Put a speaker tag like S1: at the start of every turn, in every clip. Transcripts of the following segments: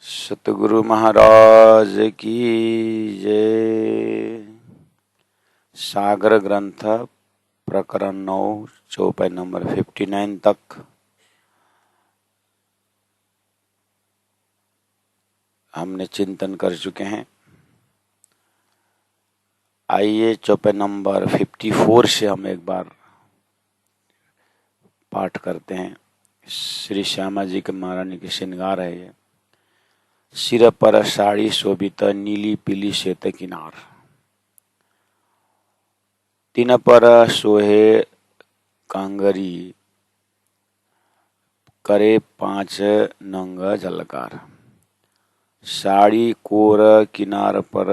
S1: सतगुरु महाराज की जय। सागर ग्रंथ प्रकरण 9 चौपाई नंबर 59 तक हमने चिंतन कर चुके हैं। आइए चौपाई नंबर 54 से हम एक बार पाठ करते हैं। श्री श्यामा जी के महारानी के श्रृंगार है ये। सिर पर साड़ी शोभित नीली पीली श्वेत किनार, तीन पर सोहे कांगरी, करे 5 नंग झलकार। साड़ी कोर किनार पर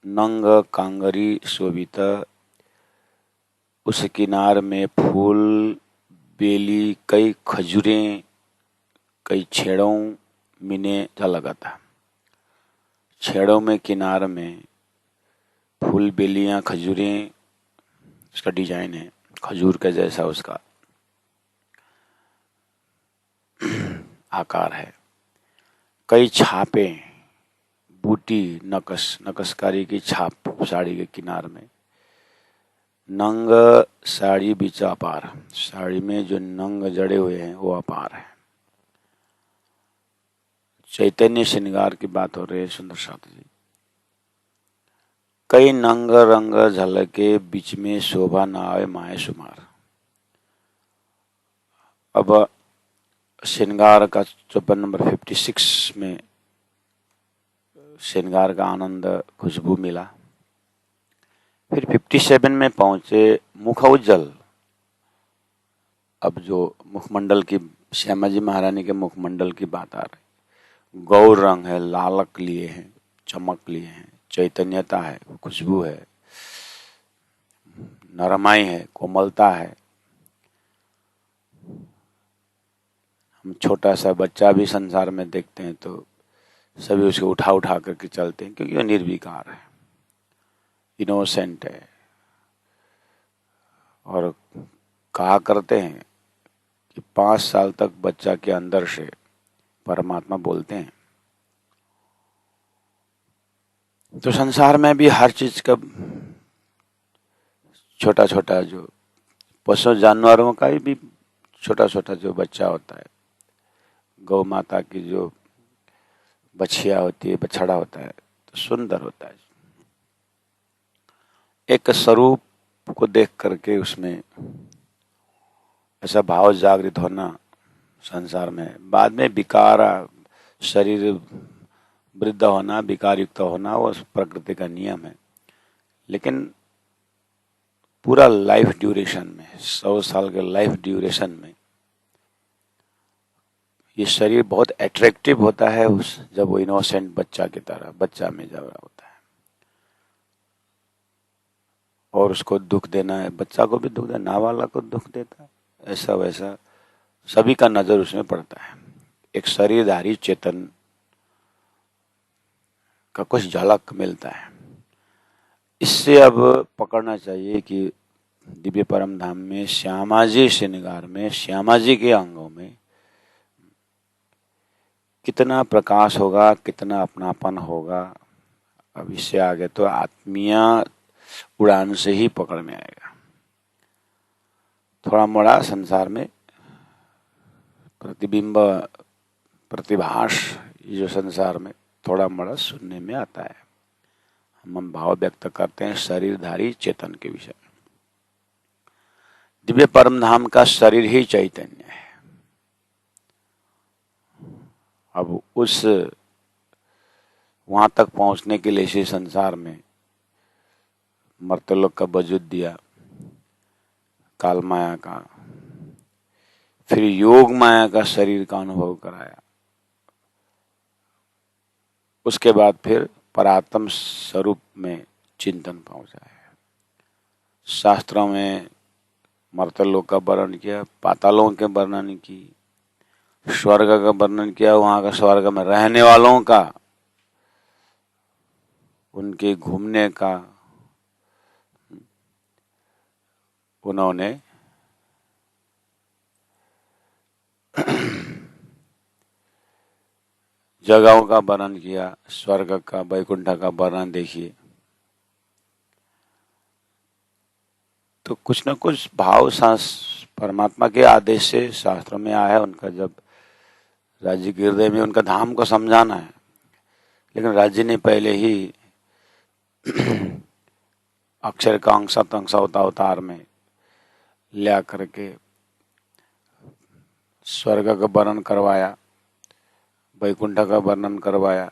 S1: नंग कांगरी शोभित, उस किनार में फूल बेली कई खजूरें कई छेड़ों मिने झलकता। छेड़ों में किनार में फूल बेलियां खजूरें, उसका डिजाइन है खजूर के जैसा, उसका आकार है। कई छापे बूटी नकशकारी की छाप साड़ी के किनार में। नंग साड़ी बीच अपार, साड़ी में जो नंग जड़े हुए हैं वो अपार है। चैतन्य श्रृंगार की बात हो रही है सुंदर साथ जी। कई नंग रंग झलके बीच में शोभा न आए माए सुमार। अब श्रृंगार का चौपाई नंबर 56 में श्रृंगार का आनंद खुशबू मिला। फिर 57 में पहुंचे मुख उज्जवल। अब जो मुखमंडल की, श्यामा जी महारानी के मुखमंडल की बात आ रही। गौर रंग है, लालक लिए हैं, चमक लिए हैं, चैतन्यता है, खुशबू है, नरमाई है, कोमलता है। हम छोटा सा बच्चा भी संसार में देखते हैं तो सभी उसको उठा उठा करके चलते हैं, क्योंकि वो निर्विकार है, इनोसेंट है। और कहा करते हैं कि 5 साल तक बच्चा के अंदर से परमात्मा बोलते हैं। तो संसार में भी हर चीज का छोटा छोटा, जो पशु जानवरों का भी छोटा छोटा जो बच्चा होता है, गौ माता की जो बछिया होती है, बछड़ा होता है, तो सुंदर होता है। एक स्वरूप को देख करके उसमें ऐसा भाव जागृत होना संसार में। बाद में विकार, शरीर वृद्ध होना, विकार युक्त होना, वो प्रकृति का नियम है। लेकिन पूरा लाइफ ड्यूरेशन में, 100 साल के लाइफ ड्यूरेशन में ये शरीर बहुत एट्रैक्टिव होता है उस, जब वो इनोसेंट बच्चा की तरह बच्चा में जब होता है। और उसको दुख देना है, बच्चा को भी दुख देना, नावाला को दुख देता है, ऐसा वैसा सभी का नजर उसमें पड़ता है। एक शरीरधारी चेतन का कुछ झलक मिलता है। इससे अब पकड़ना चाहिए कि दिव्य परम धाम में श्यामा जी श्रृंगार में, श्यामा जी के अंगों में कितना प्रकाश होगा, कितना अपनापन होगा। अब इससे आगे तो आत्मीय उड़ान से ही पकड़ में आएगा। थोड़ा मोड़ा संसार में प्रतिबिंब, प्रतिभास, ये जो संसार में थोड़ा मोड़ा सुनने में आता है। हम भाव व्यक्त करते हैं शरीरधारी चेतन के विषय में। दिव्य परम धाम का शरीर ही चैतन्य है। अब उस वहां तक पहुंचने के लिए इसी संसार में मर्त्यलोक का वजूद दिया, काल माया का, फिर योग माया का शरीर का अनुभव कराया। उसके बाद फिर परात्म स्वरूप में चिंतन पहुंचा है। शास्त्रों में मर्त्यलोक का वर्णन किया, पातालों के वर्णन की, स्वर्ग का वर्णन किया, वहां का स्वर्ग में रहने वालों का, उनके घूमने का उन्होंने जगहों का वर्णन किया, स्वर्ग का, वैकुंठ का वर्णन देखिए, तो कुछ न कुछ भाव परमात्मा के आदेश से शास्त्रों में आया है। उनका जब राज्य के हृदय में उनका धाम को समझाना है, लेकिन राज्य ने पहले ही अक्षर का अंश अवतार में ले करके स्वर्ग का वर्णन करवाया, वैकुंठ का वर्णन करवाया,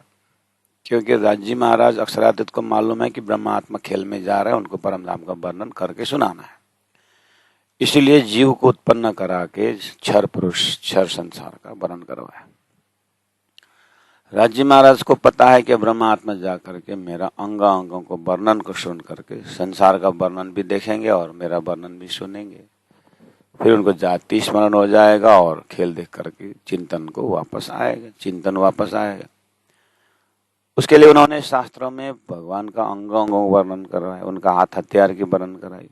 S1: क्योंकि राज्य महाराज अक्षरातीत को मालूम है कि ब्रह्मात्मा खेल में जा रहा है, उनको परम धाम का वर्णन करके सुनाना है। इसीलिए जीव को उत्पन्न करा के क्षर पुरुष क्षर संसार का वर्णन करवाया। राज्य महाराज को पता है कि ब्रह्मात्मा जा करके मेरा अंगों को वर्णन को सुन करके संसार का वर्णन भी देखेंगे और मेरा वर्णन भी सुनेंगे, फिर उनको जाति स्मरण हो जाएगा और खेल देख करके चिंतन वापस आएगा। उसके लिए उन्होंने शास्त्रों में भगवान का अंगों वर्णन करवाया, उनका हाथ हथियार की वर्णन कराई,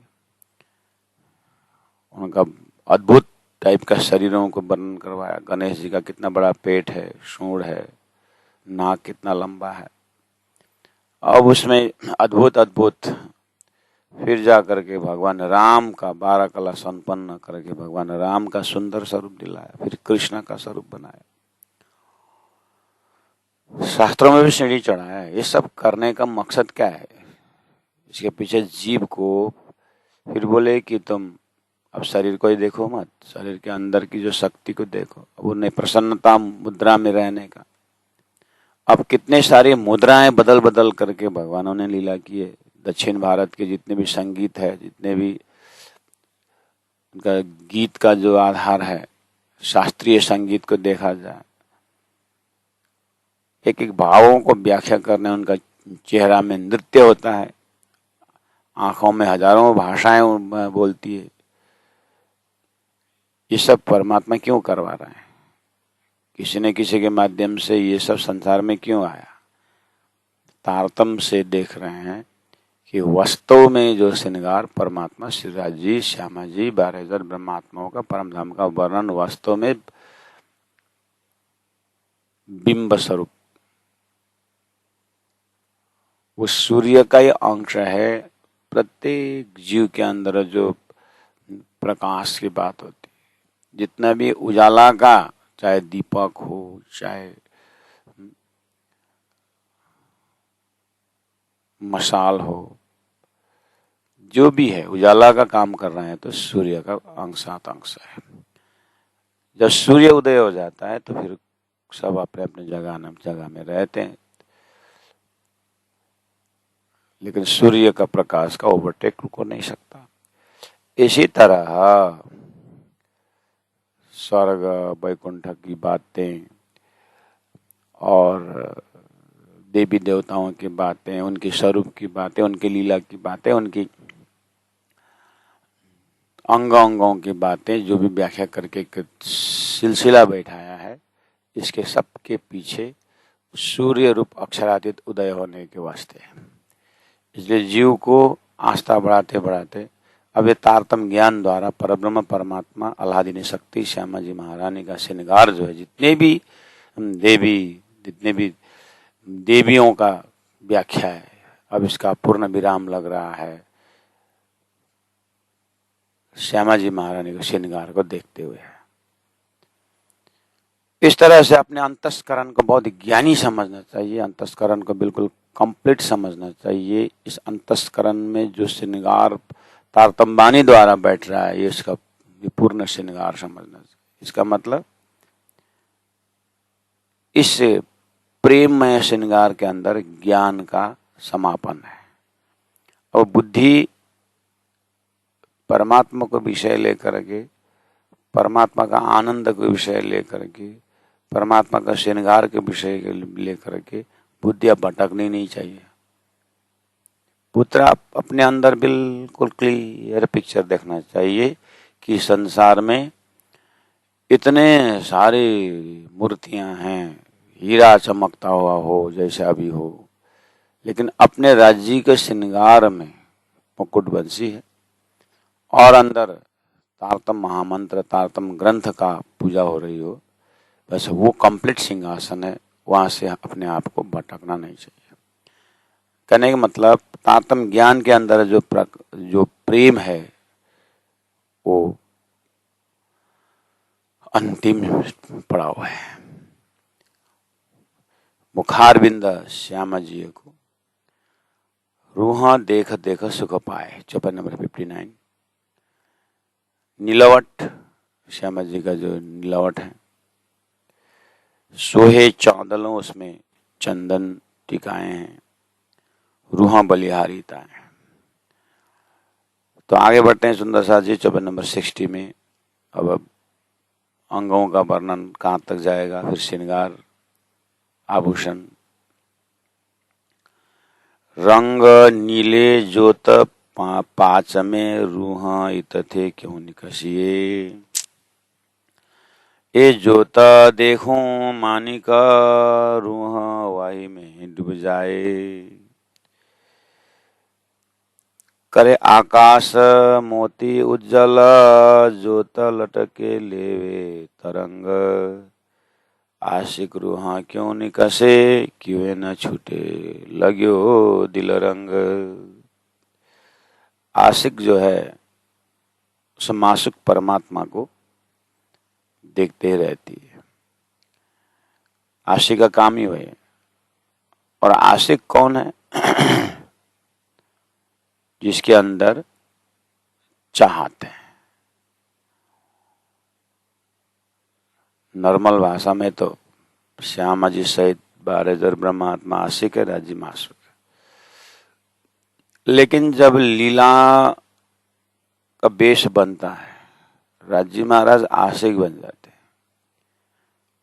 S1: उनका अद्भुत टाइप का शरीरों को वर्णन करवाया। गणेश जी का कितना बड़ा पेट है, सूंड है, नाक कितना लंबा है। अब उसमें अद्भुत फिर जा करके भगवान राम का 12 कला संपन्न करके भगवान राम का सुंदर स्वरूप दिलाया, फिर कृष्ण का स्वरूप बनाया, शास्त्रों में भी सीढ़ी चढ़ाया है। ये सब करने का मकसद क्या है? इसके पीछे जीव को फिर बोले कि तुम अब शरीर को ही देखो मत, शरीर के अंदर की जो शक्ति को देखो। अब उन्हें प्रसन्नता मुद्रा में रहने का, अब कितने सारी मुद्राएं बदल बदल करके भगवानों ने लीला की है। दक्षिण भारत के जितने भी संगीत है, जितने भी उनका गीत का जो आधार है, शास्त्रीय संगीत को देखा जाए, एक एक भावों को व्याख्या करने उनका चेहरा में नृत्य होता है, आंखों में हजारों भाषाएं बोलती है। ये सब परमात्मा क्यों करवा रहे हैं? किसी न किसी के माध्यम से ये सब संसार में क्यों आया? तारतम्य से देख रहे हैं कि वास्तव में जो श्रृंगार परमात्मा श्रीराज जी, श्यामा जी, 12,000 ब्रह्मात्माओं का परम धाम का वर्णन वास्तव में बिंब स्वरूप वो सूर्य का ही अंश है। प्रत्येक जीव के अंदर जो प्रकाश की बात होती है, जितना भी उजाला का, चाहे दीपक हो, चाहे मशाल हो, जो भी है उजाला का काम कर रहे हैं, तो सूर्य का अंशात अंश है। जब सूर्य उदय हो जाता है तो फिर सब अपने अपने जगह में रहते हैं, लेकिन सूर्य का प्रकाश का ओवरटेक रुको नहीं सकता। इसी तरह स्वर्ग वैकुंठ की बातें और देवी देवताओं की बातें, उनके स्वरूप की बातें, उनकी लीला की बातें, उनकी अंगों की बातें, जो भी व्याख्या करके एक सिलसिला बैठाया है, इसके सब के पीछे सूर्य रूप अक्षरातीत उदय होने के वास्ते है। इसलिए जीव को आस्था बढ़ाते बढ़ाते अब ये तारतम्य ज्ञान द्वारा परब्रह्म परमात्मा आह्लादिनी शक्ति श्यामा जी महारानी का श्रृंगार जो है, जितने भी देवियों का व्याख्या है, अब इसका पूर्ण विराम लग रहा है श्यामा जी महारानी के श्रृंगार को देखते हुए। इस तरह से अपने अंतस्करण को बहुत ज्ञानी समझना चाहिए, अंतस्करण को बिल्कुल कंप्लीट समझना चाहिए। इस अंतस्करण में जो श्रृंगार तारतम्बानी द्वारा बैठ रहा है, ये इसका पूर्ण श्रृंगार समझना चाहिए। इसका मतलब इस प्रेममय श्रृंगार के अंदर ज्ञान का समापन है और बुद्धि परमात्मा को विषय लेकर के, परमात्मा का आनंद को विषय लेकर के, परमात्मा का श्रृंगार के विषय लेकर के बुद्धि अब भटकनी नहीं चाहिए। पुत्र अपने अंदर बिल्कुल क्लियर पिक्चर देखना चाहिए कि संसार में इतने सारी मूर्तियां हैं, हीरा चमकता हुआ हो, जैसा भी हो, लेकिन अपने राज्य के श्रृंगार में मुकुट बंसी है और अंदर तारतम महामंत्र, तारतम ग्रंथ का पूजा हो रही हो, बस वो कंप्लीट सिंहासन है वहां से अपने आप को भटकना नहीं चाहिए। कहने का मतलब तात्म ज्ञान के अंदर जो प्रेम है वो अंतिम पड़ाव है। मुखारबिंद श्यामा जी को रूहा देख देख सुख पाए, चौपाई नंबर 59। नीलावट, श्यामा जी का जो नीलावट है, सोहे चांदलों उसमें चंदन टिकाए हैं, रूहा बलिहारी ताए। तो आगे बढ़ते हैं सुंदर सा जी चौपाई नंबर 60 में। अब अंगों का वर्णन कहाँ तक जाएगा, फिर श्रृंगार आभूषण। रंग नीले जोत पाच में रूहा इत थे क्यों निकसिए, ए जोता देखूं मानिका रूहा वाही में डूब जाए। करे आकाश मोती उज्जवल जोत लटके लेवे तरंग, आशिक रूहा क्यों निकसे क्यों न छूटे लग्यो दिल रंग। आशिक जो है उस मासुक परमात्मा को देखते ही रहती है। आशिक का काम ही वही है। और आशिक कौन है? जिसके अंदर चाहत है। नॉर्मल भाषा में तो श्यामा जी सहित 12,000 ब्रह्मात्मा आशिक है, राजी मासुक है। लेकिन जब लीला का बेश बनता है, राजी महाराज आशिक बन जाते हैं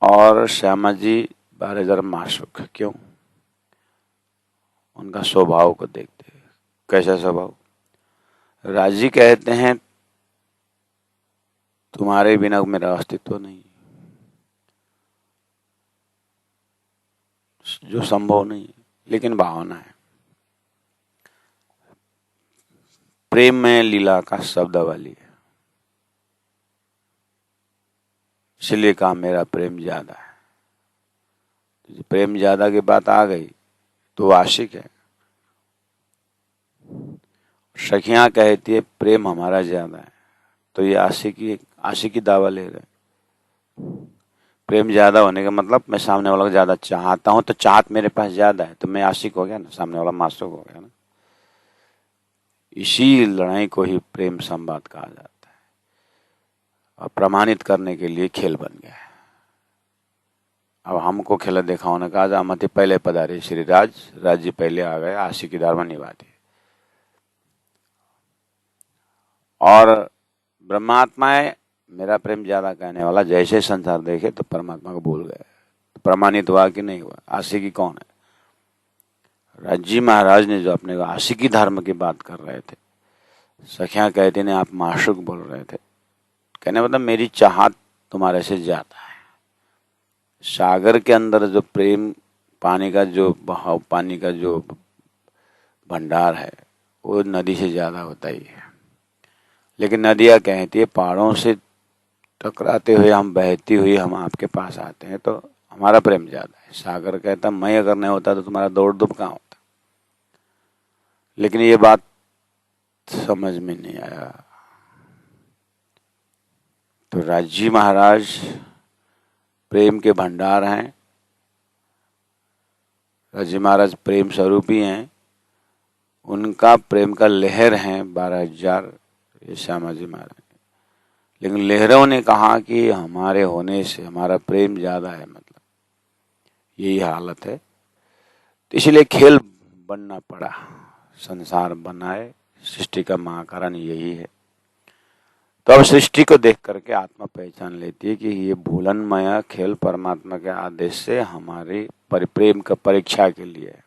S1: और श्यामा जी 12,000 मासुक। क्यों? उनका स्वभाव को देखते हैं। कैसा स्वभाव? राजी कहते हैं तुम्हारे बिना मेरा अस्तित्व नहीं, जो संभव नहीं है, लेकिन भावना है। प्रेम में लीला का शब्दावली है, इसलिए कहा मेरा प्रेम ज्यादा है। प्रेम ज्यादा की बात आ गई तो आशिक है। सखियां कहती है प्रेम हमारा ज्यादा है, तो ये आशिकी दावा ले रहे। प्रेम ज्यादा होने का मतलब मैं सामने वाला को ज्यादा चाहता हूं, तो चाहत मेरे पास ज्यादा है, तो मैं आशिक हो गया ना, सामने वाला मासूक हो गया ना। इसी लड़ाई को ही प्रेम संवाद कहा जाता है और प्रमाणित करने के लिए खेल बन गया है। अब हमको खेला देखा होने का, आज अमति पहले पधारे श्री राज जी पहले आ गए, आशिकी धर्म निभा दिए। और ब्रह्मात्माएं मेरा प्रेम ज्यादा कहने वाला जैसे संसार देखे तो परमात्मा को भूल गए। तो प्रमाणित हुआ कि नहीं हुआ? आशिकी कौन है? राजी महाराज ने जो अपने आशिकी धर्म की बात कर रहे थे, सखियां कहती ने आप माशुक बोल रहे थे। कहने मतलब मेरी चाहत तुम्हारे से ज्यादा है। सागर के अंदर जो प्रेम, पानी का जो बहाव, पानी का जो भंडार है, वो नदी से ज्यादा होता ही है। लेकिन नदियां कहती है पहाड़ों से टकराते हुए हम बहती हुई हम आपके पास आते हैं, तो हमारा प्रेम ज्यादा है। सागर कहता मैं अगर नहीं होता तो तुम्हारा दौड़ धूप कहाँ होता। लेकिन ये बात समझ में नहीं आया। तो राजी महाराज प्रेम के भंडार हैं। राजी महाराज प्रेम स्वरूप ही हैं। उनका प्रेम का लहर है 12,000 ये श्यामा जी महाराज। लेकिन लहरों ने कहा कि हमारे होने से हमारा प्रेम ज्यादा है, मतलब यही हालत है। तो इसलिए खेल बनना पड़ा, संसार बनाए, सृष्टि का महाकारण यही है। तो अब सृष्टि को देख करके आत्मा पहचान लेती है कि ये भूलनमय खेल परमात्मा के आदेश से हमारे प्रेम का परीक्षा के लिए है।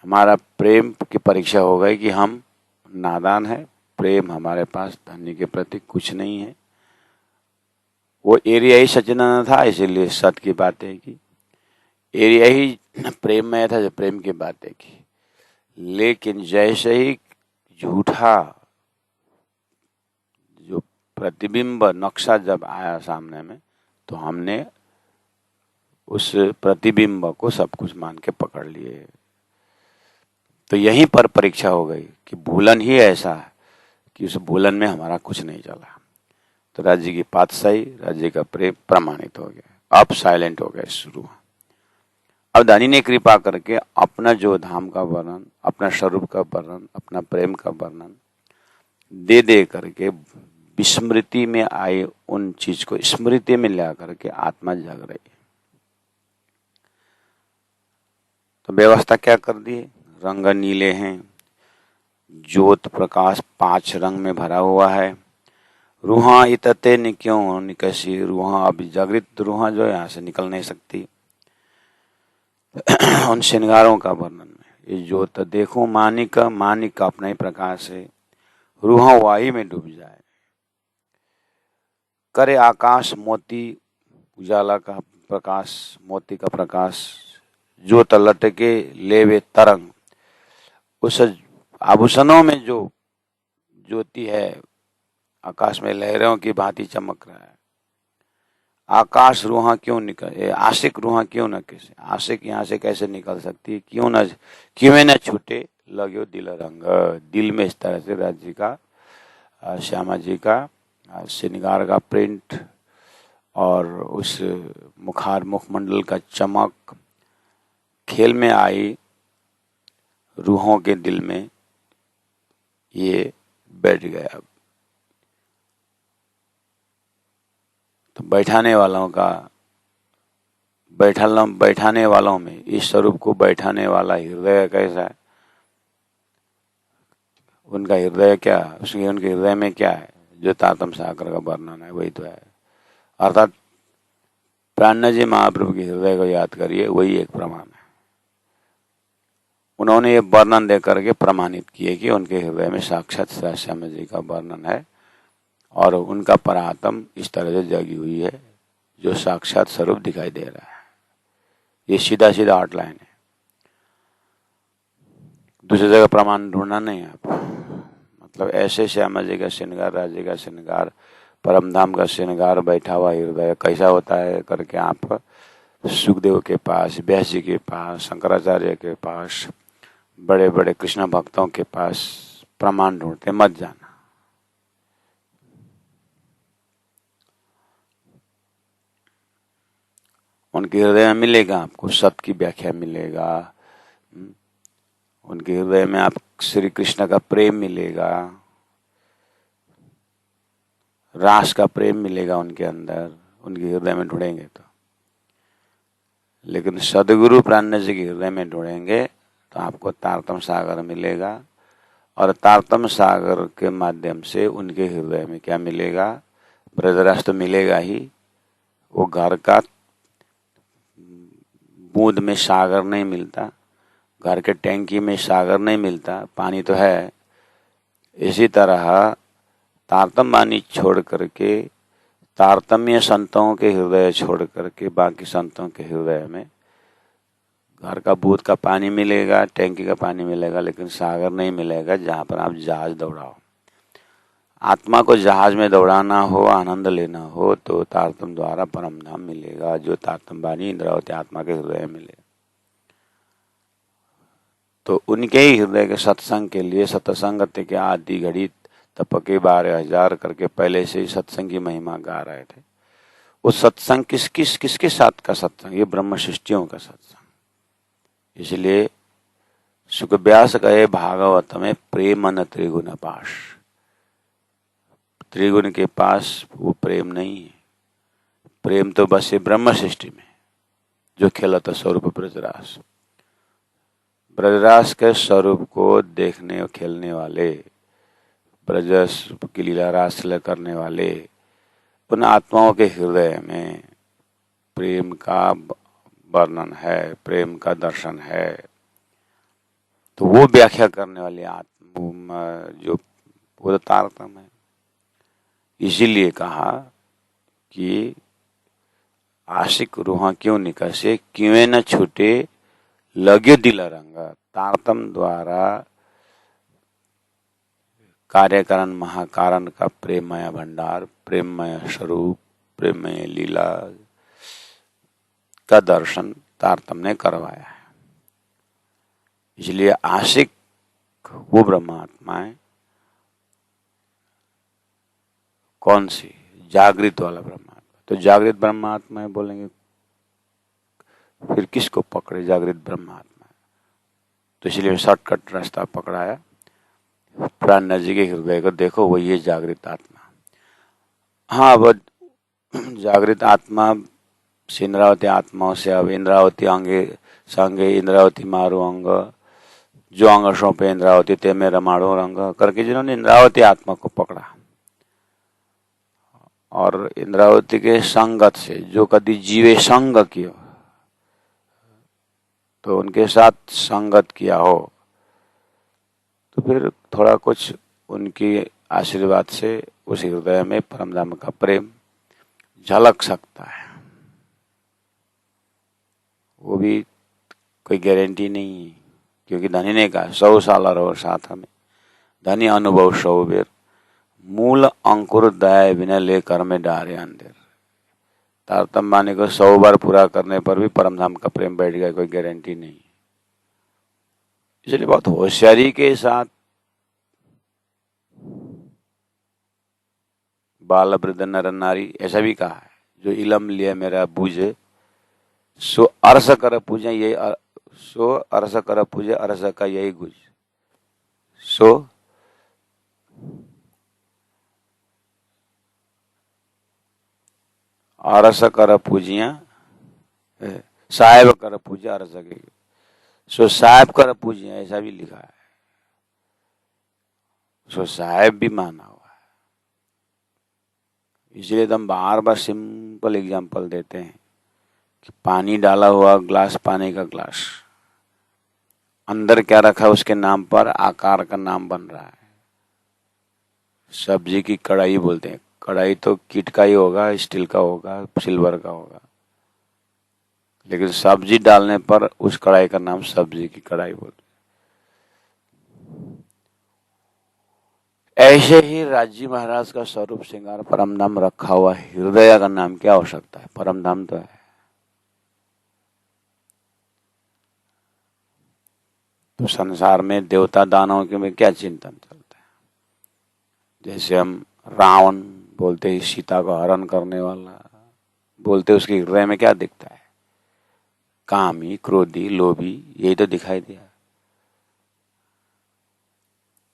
S1: हमारा प्रेम की परीक्षा हो गई कि हम नादान है, प्रेम हमारे पास धन्य के प्रति कुछ नहीं है। वो एरिया ही सच्चिदानंद था, इसीलिए सत की बातें की। एरिया ही प्रेम में था, जो प्रेम की बातें की। लेकिन जैसे ही झूठा जो प्रतिबिंब नक्शा जब आया सामने में, तो हमने उस प्रतिबिंब को सब कुछ मान के पकड़ लिए। तो यहीं पर परीक्षा हो गई कि भूलन ही ऐसा है कि उस भूलन में हमारा कुछ नहीं चला। तो राज्य की पातशाही, राज्य का प्रेम प्रमाणित हो गया। अब साइलेंट हो गए शुरू। अब दानी ने कृपा करके अपना जो धाम का वर्णन, अपना स्वरूप का वर्णन, अपना प्रेम का वर्णन दे दे करके विस्मृति में आए उन चीज को स्मृति में ला करके आत्मा जग रही है। तो व्यवस्था क्या कर दी? रंग नीले हैं, ज्योत प्रकाश 5 रंग में भरा हुआ है। रूहा इतते निक्यों निकसी, रूहा अभी जागृत रूहा जो यहाँ से निकल नहीं सकती। उन श्रृंगारों का वर्णन में ये ज्योत देखो मानिक, मानिक का अपना ही प्रकाश है, रूहा वाही में डूब जाए। करे आकाश मोती, उजाला का प्रकाश, मोती का प्रकाश, ज्योत लटके लेवे तरंग। उस आभूषणों में जो ज्योति है आकाश में लहरों की भांति चमक रहा है। आकाश रूहा क्यों निकल, आशिक रूहा क्यों न कैसे, आशिक यहाँ से कैसे निकल सकती, क्यों न छूटे लगे दिल रंग। दिल में इस तरह से राज्य का, श्यामा जी का श्रृंगार का प्रिंट और उस मुखमंडल का चमक खेल में आई रूहों के दिल में, ये बैठ गया। तो बैठाने वालों में इस स्वरूप को बैठाने वाला हृदय कैसा है, उनका हृदय क्या, उनके हृदय में क्या है, जो तारतम सागर का वर्णन है वही तो है। अर्थात प्राण जी महाप्रभु के हृदय को याद करिए, वही एक प्रमाण है। उन्होंने ये वर्णन दे करके प्रमाणित किए कि उनके हृदय में साक्षात श्यामा जी का वर्णन है और उनका परात्म इस तरह से जगी हुई है जो साक्षात स्वरूप दिखाई दे रहा है। ये सीधा सीधा आउटलाइन है, दूसरी जगह प्रमाण ढूंढना नहीं है आप। मतलब ऐसे श्यामा जी का श्रृंगार, राज्य का श्रृंगार, परमधाम का श्रृंगार, बैठा हुआ हृदय कैसा होता है करके आप सुखदेव के पास, व्यास जी के पास, शंकराचार्य के पास, बड़े बड़े कृष्ण भक्तों के पास प्रमाण ढूंढते मत जाना। उनके हृदय में मिलेगा आपको सत्य की व्याख्या मिलेगा, उनके हृदय में आप श्री कृष्ण का प्रेम मिलेगा, रास का प्रेम मिलेगा उनके अंदर, उनके हृदय में ढूंढेंगे तो। लेकिन सदगुरु प्राण जी के हृदय में ढूंढेंगे तो आपको तारतम सागर मिलेगा और तारतम सागर के माध्यम से उनके हृदय में क्या मिलेगा, ब्रजरस तो मिलेगा ही। वो घर का बूंद में सागर नहीं मिलता, घर के टैंकी में सागर नहीं मिलता, पानी तो है। इसी तरह तारतम वाणी छोड़ करके, तारतम्य संतों के हृदय छोड़ करके बाकी संतों के हृदय में घर का बूंद का पानी मिलेगा, टैंकी का पानी मिलेगा, लेकिन सागर नहीं मिलेगा जहाँ पर आप जहाज दौड़ाओ। आत्मा को जहाज में दौड़ाना हो, आनंद लेना हो तो तारतम द्वारा परम धाम मिलेगा, जो तारतम वाणी इंद्रावती आत्मा के हृदय मिले। तो उनके ही हृदय के सत्संग के लिए सत्संगति के आदि घड़ी तपके 12,000 करके पहले से ही सत्संग की महिमा गा रहे थे। उस सत्संग किसके साथ का सत्संग? ये ब्रह्म सृष्टियों का सत्संग। इसलिए सुखव्यास कहे भागवत में प्रेम न त्रिगुण पाश। त्रिगुण के पास वो प्रेम नहीं है, प्रेम तो बस ये ब्रह्म सृष्टि में जो खेलता स्वरूप ब्रजरास। ब्रजरास के स्वरूप को देखने और खेलने वाले, ब्रजस की लीला रास करने वाले उन आत्माओं के हृदय में प्रेम का वर्णन है, प्रेम का दर्शन है। तो वो व्याख्या करने वाली आत्मा जो वो तारतम है। इसीलिए कहा कि आशिक रूहा क्यों निकसे, क्यों न छूटे लगे दिल रंग। तारतम द्वारा कार्यकरण महाकारण का प्रेममय भंडार, प्रेममय स्वरूप, प्रेममय लीला का दर्शन तारतम्य ने करवाया है। इसलिए आशिक वो ब्रह्मात्मा है। कौन सी? जागृत वाला ब्रह्मात्मा। तो जागृत ब्रह्मात्मा है बोलेंगे, फिर किसको पकड़े? जागृत ब्रह्मात्मा। तो इसलिए शॉर्टकट रास्ता पकड़ाया, प्राण जी के हृदय को देखो, वही है जागृत आत्मा। हाँ, अब जागृत आत्मा से इंद्रावती आत्माओं से अब इंद्रावती अंगे संगे इंद्रावती मारो अंग, जो अंग सौंपे इंद्रावती ते में रमाड़ो रंग करके जिन्होंने इंद्रावती आत्मा को पकड़ा, और इंद्रावती के संगत से जो कभी जीवे संग किया, तो उनके साथ संगत किया हो, तो फिर थोड़ा कुछ उनकी आशीर्वाद से उस हृदय में परमधाम का प्रेम झलक सकता है। वो भी कोई गारंटी नहीं है, क्योंकि धनी ने कहा 100 साल रहो साथ हमें, धनी अनुभव 100 बेर, मूल अंकुर दया बिना लेकर में डारे अंधेर। तारतम्य माने को 100 बार पूरा करने पर भी परमधाम का प्रेम बैठ गया, कोई गारंटी नहीं। इसलिए बहुत होशियारी के साथ बाल वृद्ध नर नारी, ऐसा भी कहा है, जो इलम लिया मेरा बूझे सो अरस कर पूजे, यही सो अरस कर पूजे अरस का यही गुज, सो अरस कर पूजिया साहेब कर पूजा अरस के, सो साहेब कर पूजिया, ऐसा भी लिखा है। सो साहेब भी माना हुआ है। इसलिए तो हम बार बार सिंपल एग्जांपल देते हैं कि पानी डाला हुआ ग्लास, पानी का ग्लास, अंदर क्या रखा उसके नाम पर आकार का नाम बन रहा है। सब्जी की कढ़ाई बोलते हैं, कढ़ाई तो कीट का ही होगा, स्टील का होगा, सिल्वर का होगा, लेकिन सब्जी डालने पर उस कढ़ाई का नाम सब्जी की कढ़ाई बोलते हैं। ऐसे ही राजी महाराज का स्वरूप श्रृंगार परमधाम रखा हुआ हृदय का नाम क्या हो सकता है? परमधाम तो है। तो संसार में देवता दानवों के में क्या चिंतन चलता है? जैसे हम रावण बोलते ही सीता को हरण करने वाला बोलते, उसके हृदय में क्या दिखता है? कामी, क्रोधी, लोभी, यही तो दिखाई दिया।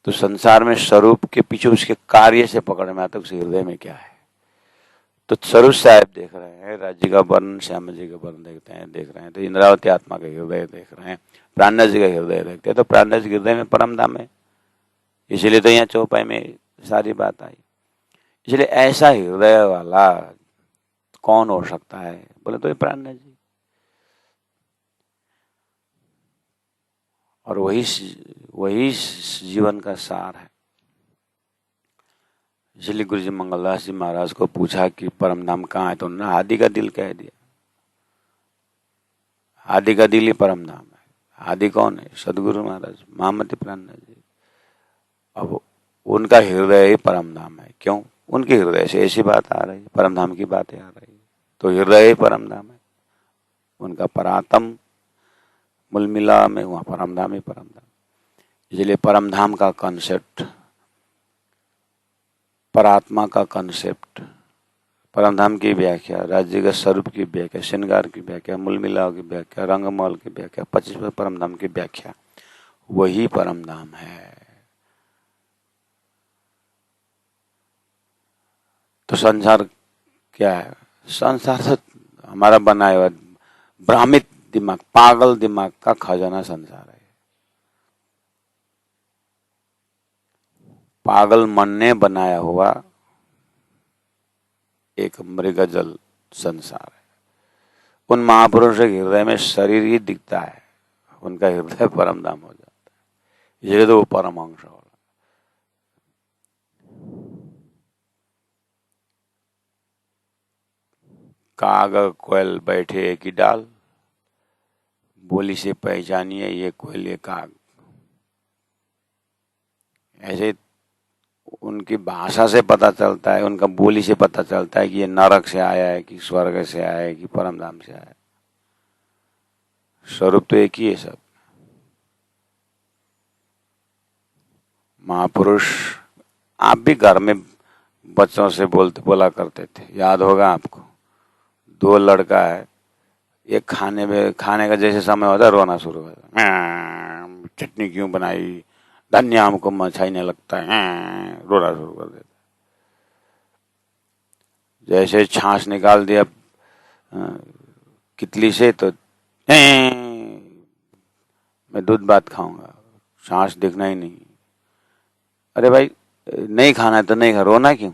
S1: तो संसार में स्वरूप के पीछे उसके कार्य से पकड़ में आता है, उसके हृदय में क्या है। तो स्वरूप साहब देख रहे हैं, राज्य का वर्ण, श्याम जी का वर्ण देख रहे हैं, तो इंद्रावती आत्मा का हृदय देख रहे हैं, प्राण जी का हृदय देखते हैं, तो प्राण जी हृदय में परमधाम है। इसलिए तो यहाँ चौपाई में सारी बात आई। इसलिए ऐसा हृदय वाला कौन हो सकता है? बोले तो ये प्राण जी, और वही जीवन का सार है। इसलिए गुरु जी मंगलदास जी महाराज को पूछा कि परमधाम कहाँ है, तो उन्होंने आदि का दिल कह दिया। आदि का दिल ही परमधाम है। आदि कौन है? सदगुरु महाराज, महामति प्राण जी। अब उनका हृदय ही परमधाम है। क्यों? उनके हृदय से ऐसी बात आ रही, परमधाम की बातें आ रही, तो हृदय ही परमधाम है। उनका परात्म मूल मिला में हुआ परमधाम ही परमधाम। इसलिए परमधाम का कॉन्सेप्ट, परात्मा का कॉन्सेप्ट, परमधाम की व्याख्या, राज्य के स्वरूप की व्याख्या, श्रृंगार की व्याख्या, मूल मिलाव की व्याख्या, रंगमहल की व्याख्या, 25वें परमधाम की व्याख्या, वही परमधाम है। तो संसार क्या है? संसार तो हमारा बनाया हुआ भ्रामित दिमाग, पागल दिमाग का खजाना संसार है। पागल मन ने बनाया हुआ एक मृगजल संसार है। उन महापुरुषों के हृदय में शरीर ही दिखता है, उनका हृदय परमधाम हो जाता है। इसलिए तो वो परमहंस हो। काग कोयल बैठे एक ही डाल, बोली से पहचानिए ये कोयल ये काग। ऐसे उनकी भाषा से पता चलता है, उनका बोली से पता चलता है कि ये नरक से आया है कि स्वर्ग से आया है कि परमधाम से आया है। स्वरूप तो एक ही है सब। महापुरुष, आप भी घर में बच्चों से बोला करते थे, याद होगा आपको। दो लड़का है, एक खाने का जैसे समय होता है रोना शुरू होता है, चटनी क्यों बनाई, धनिया हमको अच्छा ही नहीं लगता है, रोना शुरू कर देता। जैसे छाछ निकाल दिया कितली से तो मैं दूध भात खाऊंगा, छाछ देखना ही नहीं। अरे भाई, नहीं खाना है तो नहीं खा, रोना क्यों?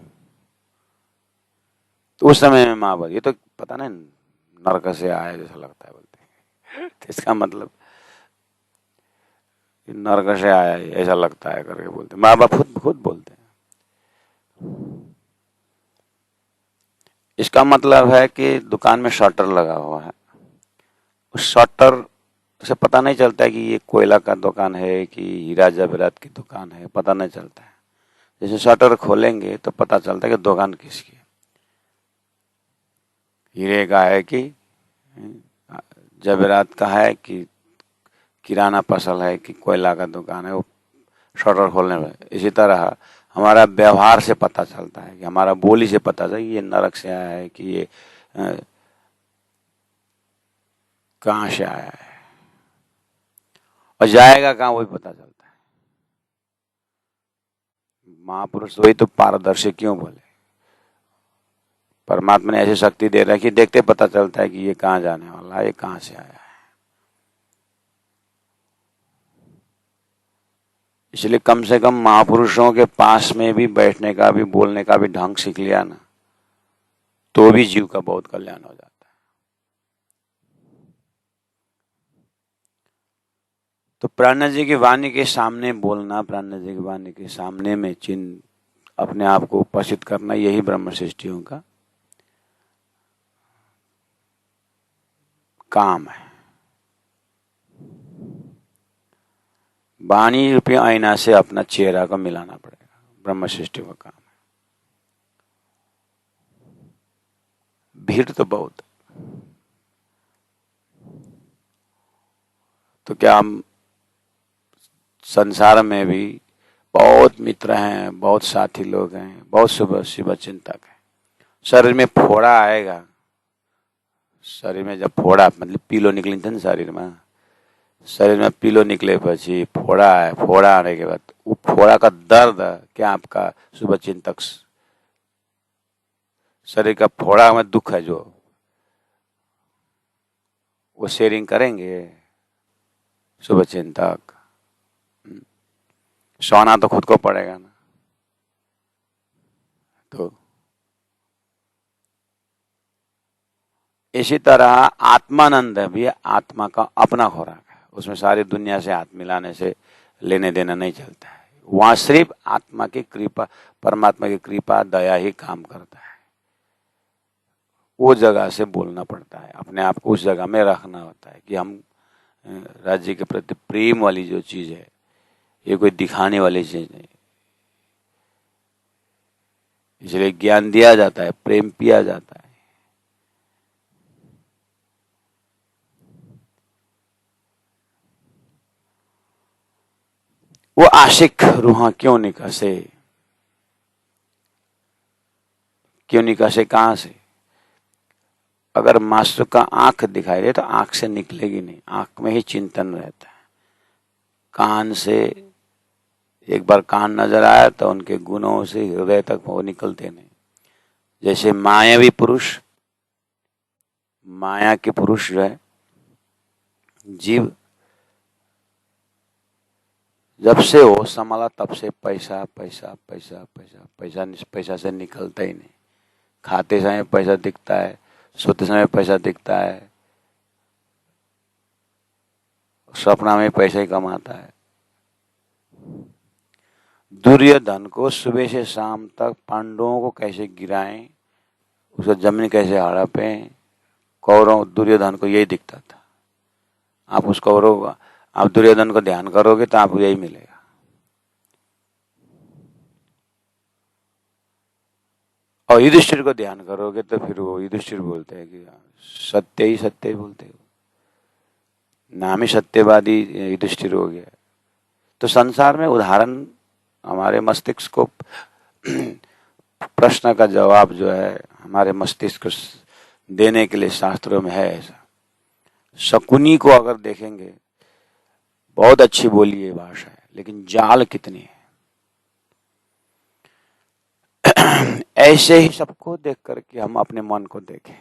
S1: तो उस समय में माँ बोली, ये तो पता नहीं नरक से आया जैसा लगता है, बोलते हैं। तो इसका मतलब नरक से आया है ऐसा लगता है करके बोलते, माँ बाप खुद खुद बोलते हैं। इसका मतलब है कि दुकान में शटर लगा हुआ है, उस शटर से पता नहीं चलता है कि ये कोयला का दुकान है कि हीरा जवेरात की दुकान है, पता नहीं चलता है। जैसे शटर खोलेंगे तो पता चलता है कि दुकान किसकी है, हीरे का है कि जवेरात का है कि किराना फसल है कि कोयला का दुकान है, वो शटर खोलने में। इसी तरह हमारा व्यवहार से पता चलता है, कि हमारा बोली से पता चलता है कि ये नरक से आया है कि ये कहाँ से आया है, और जाएगा कहाँ वही पता चलता है। महापुरुष वही तो पारदर्शी क्यों बोले, परमात्मा ने ऐसी शक्ति दे रहा है कि देखते पता चलता है कि ये कहाँ जाने वाला है, ये कहाँ से आया है। इसलिए कम से कम महापुरुषों के पास में भी बैठने का भी, बोलने का भी ढंग सीख लिया ना, तो भी जीव का बहुत कल्याण हो जाता है। तो प्राणनाथ जी की वाणी के सामने बोलना, प्राणनाथ जी की वाणी के सामने में चिन्ह अपने आप को उपस्थित करना, यही ब्रह्म सृष्टियों का काम है। वाणी रूपी आईना से अपना चेहरा को मिलाना पड़ेगा, ब्रह्म सृष्टि का काम है। भीड़ तो बहुत, तो क्या हम संसार में भी बहुत मित्र हैं, बहुत साथी लोग हैं, बहुत शिव चिंतक हैं। शरीर में फोड़ा आएगा, शरीर में जब फोड़ा मतलब पीलो निकली थी ना शरीर में पीलो निकले પછી फोड़ा है, फोड़ा आने के बाद वो फोड़ा का दर्द क्या आपका शुभ चिंतक, शरीर का फोड़ा में दुख है जो, वो शेयरिंग करेंगे शुभ चिंतक? सोना तो खुद को पड़ेगा ना। तो इसी तरह आत्मानंद भी आत्मा का अपना खुराक है, उसमें सारी दुनिया से हाथ मिलाने से लेने देना नहीं चलता है। वहां सिर्फ आत्मा की कृपा, परमात्मा की कृपा दया ही काम करता है। वो जगह से बोलना पड़ता है, अपने आप को उस जगह में रखना होता है कि हम राज्य के प्रति प्रेम वाली जो चीज है, ये कोई दिखाने वाली चीज नहीं। इसलिए ज्ञान दिया जाता है, प्रेम पिया जाता है। वो आशिक रूहां क्यों निकसे, क्यों निकसे कहां से? अगर मास्टर का आंख दिखाई दे तो आंख से निकलेगी नहीं, आंख में ही चिंतन रहता है। कान से एक बार कान नजर आया तो उनके गुणों से हृदय तक वो निकलते नहीं। जैसे मायावी पुरुष, माया के पुरुष जो है जीव, जब से वो संभाला तब से पैसा पैसा पैसा पैसा पैसा पैसा से निकलता ही नहीं। खाते समय पैसा दिखता है, सोते समय पैसा दिखता है, सपना में पैसा ही कमाता है। दुर्योधन को सुबह से शाम तक पांडवों को कैसे गिराएं, उसको जमीन कैसे हड़पे, कौरव दुर्योधन को यही दिखता था। आप उस कौरव, आप दुर्योधन को ध्यान करोगे तो आपको यही मिलेगा। और युधिष्ठिर को ध्यान करोगे तो फिर वो युधिष्ठिर बोलते हैं कि सत्य ही बोलते हो। नाम ही सत्यवादी युधिष्ठिर हो गया। तो संसार में उदाहरण हमारे मस्तिष्क को प्रश्न का जवाब जो है हमारे मस्तिष्क को देने के लिए शास्त्रों में है ऐसा। शकुनी को अगर देखेंगे, बहुत अच्छी बोली है भाषा है, लेकिन जाल कितनी है। ऐसे ही सबको देख करके हम अपने मन को देखें,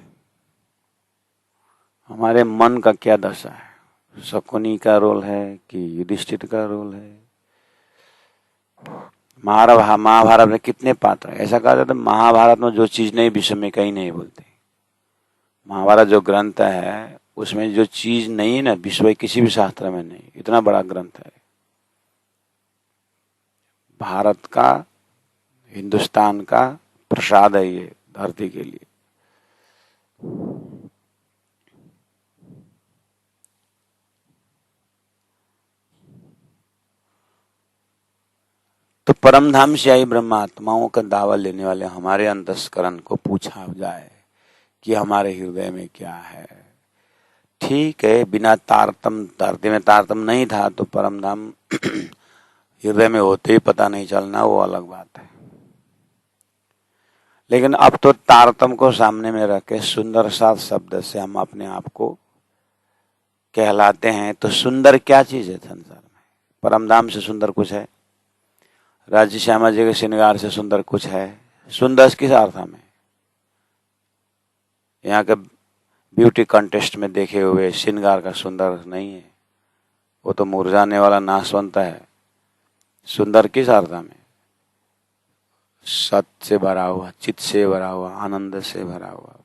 S1: हमारे मन का क्या दशा है। शकुनी का रोल है कि युधिष्ठिर का रोल है। महाभारत में कितने पात्र है। ऐसा कहा जाता है महाभारत में जो चीज नहीं विश्व में कहीं नहीं बोलते। महाभारत जो ग्रंथ है उसमें जो चीज नहीं है ना, विश्व किसी भी शास्त्र में नहीं। इतना बड़ा ग्रंथ है भारत का, हिंदुस्तान का प्रसाद है ये धरती के लिए। तो परमधाम से आई ब्रह्मात्माओं का दावा लेने वाले हमारे अंतस्करण को पूछा जाए कि हमारे हृदय में क्या है। ठीक है, बिना तारतम, धरती में तारतम नहीं था तो परमधाम हृदय में होते ही पता नहीं चलना, वो अलग बात है। लेकिन अब तो तारतम को सामने में रख के सुंदर सात शब्द से हम अपने आप को कहलाते हैं। तो सुंदर क्या चीज है संसार में? परमधाम से सुंदर कुछ है? राज्य श्यामा जी के श्रृंगार से सुंदर कुछ है? सुंदर किस अर्थ में? यहाँ के ब्यूटी कंटेस्ट में देखे हुए श्रृंगार का सुंदर नहीं है, वो तो मुरझाने वाला नाशवंत है। सुंदर किस अर्थ में? सत से भरा हुआ, चित्त से भरा हुआ, आनंद से भरा हुआ,